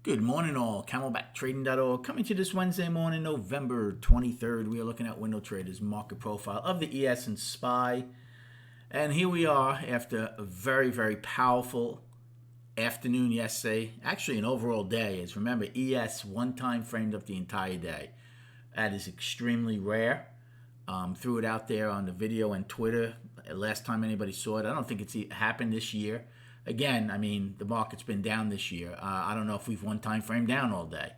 Good morning, all. CamelbackTrading.org coming to this Wednesday morning, November 23rd. We are looking at Window Traders market profile of the ES and SPY. And here we are after a very, very powerful afternoon yesterday. Actually, an overall day. As remember, ES one time framed up the entire day. That is extremely rare. Threw it out there on the video and Twitter last time anybody saw it. I don't think it's happened this year. Again, I mean, the market's been down this year. I don't know if we've one time frame down all day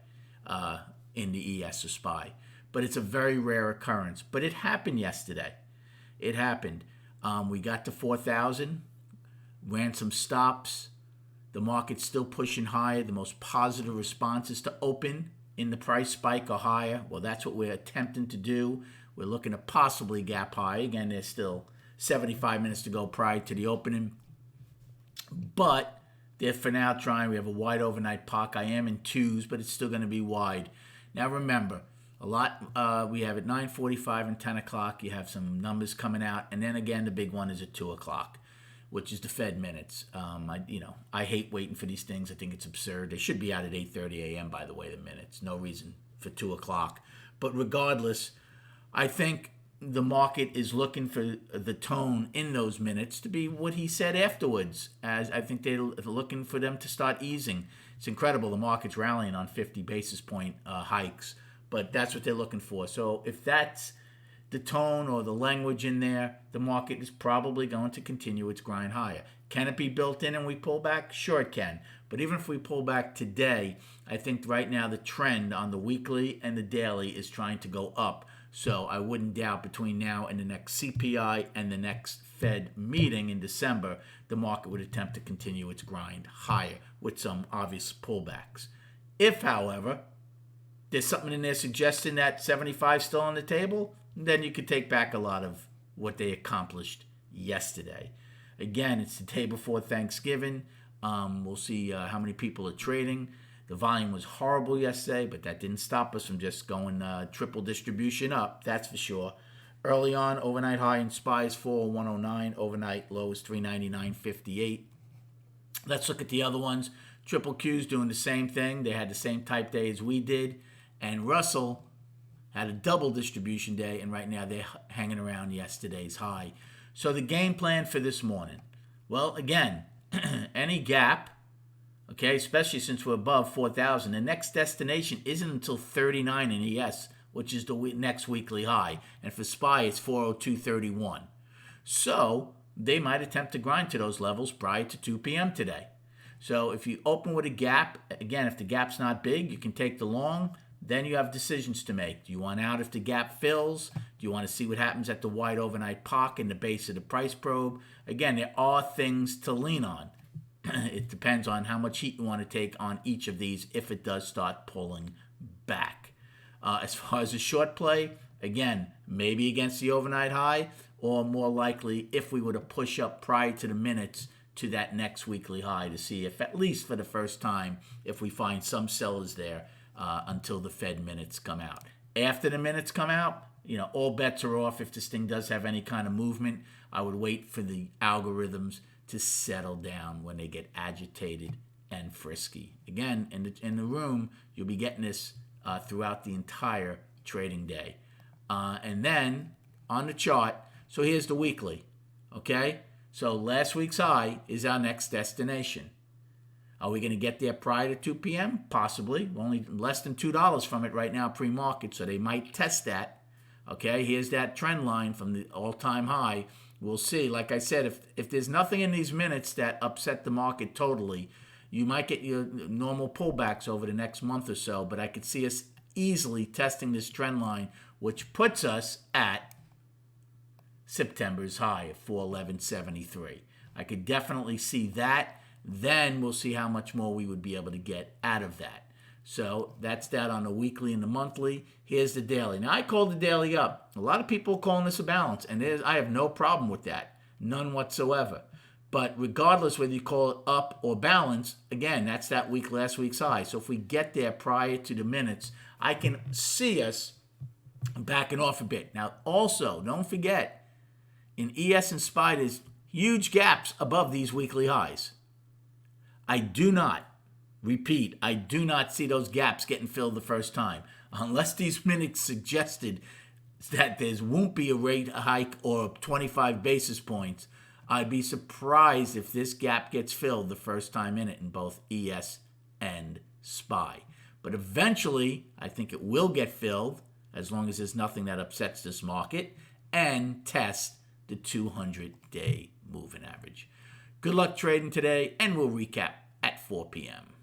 in the ES or SPY. But it's a very rare occurrence. But it happened yesterday. It happened. We got to 4,000, ran some stops. The market's still pushing higher. The most positive response is to open in the price spike or higher. Well, that's what we're attempting to do. We're looking to possibly gap high. Again, there's still 75 minutes to go prior to the opening. But they're for now trying. We have a wide overnight POC. I am in twos, but it's still going to be wide. Now remember, we have at 9:45 and 10 o'clock. You have some numbers coming out, and then again the big one is at 2 o'clock, which is the Fed minutes. I hate waiting for these things. I think it's absurd. They should be out at 8:30 a.m. By the way, the minutes. No reason for 2 o'clock. But regardless, I think the market is looking for the tone in those minutes to be what he said afterwards, as I think they're looking for them to start easing. It's incredible. The market's rallying on 50 basis point hikes, but that's what they're looking for. So if that's the tone or the language in there, the market is probably going to continue its grind higher. Can it be built in and we pull back? Sure it can. But even if we pull back today, I think right now the trend on the weekly and the daily is trying to go up. So I wouldn't doubt between now and the next CPI and the next Fed meeting in December, the market would attempt to continue its grind higher with some obvious pullbacks. If, however, there's something in there suggesting that 75 is still on the table, then you could take back a lot of what they accomplished yesterday. Again, it's the day before Thanksgiving. We'll see how many people are trading. The volume was horrible yesterday, but that didn't stop us from just going triple distribution up, that's for sure. Early on, overnight high in SPY is 401.09. Overnight low is 399.58. Let's look at the other ones. Triple Q's doing the same thing. They had the same type day as we did. And Russell had a double distribution day, and right now they're hanging around yesterday's high. So the game plan for this morning, well, again, any gap, okay, especially since we're above 4,000, the next destination isn't until 39 in ES, which is the next weekly high. And for SPY, it's 402.31. So they might attempt to grind to those levels prior to 2 p.m. today. So if you open with a gap, again, if the gap's not big, you can take the long. Then you have decisions to make. Do you want out if the gap fills? Do you want to see what happens at the wide overnight POC in the base of the price probe? Again, there are things to lean on. It depends on how much heat you want to take on each of these if it does start pulling back. As far as a short play, again, maybe against the overnight high, or more likely if we were to push up prior to the minutes to that next weekly high to see if, at least for the first time, if we find some sellers there until the Fed minutes come out. After the minutes come out, all bets are off. If this thing does have any kind of movement, I would wait for the algorithms to settle down when they get agitated and frisky. Again, in the room, you'll be getting this throughout the entire trading day. And then on the chart, so here's the weekly, okay? So last week's high is our next destination. Are we going to get there prior to 2 p.m.? Possibly. We're only less than $2 from it right now pre-market, so they might test that. Okay, here's that trend line from the all-time high. We'll see. Like I said, if there's nothing in these minutes that upset the market totally, you might get your normal pullbacks over the next month or so, but I could see us easily testing this trend line, which puts us at September's high of 411.73. I could definitely see that. Then we'll see how much more we would be able to get out of that. So that's that on the weekly and the monthly. Here's the daily. Now, I called the daily up. A lot of people are calling this a balance, and I have no problem with that. None whatsoever. But regardless whether you call it up or balance, again, that's that last week's high. So if we get there prior to the minutes, I can see us backing off a bit. Now, also, don't forget, in ES and SPY, there's huge gaps above these weekly highs. I do not Repeat, I do not see those gaps getting filled the first time. Unless these minutes suggested that there won't be a rate hike or 25 basis points, I'd be surprised if this gap gets filled the first time in it in both ES and SPY. But eventually, I think it will get filled as long as there's nothing that upsets this market and test the 200-day moving average. Good luck trading today, and we'll recap at 4 p.m.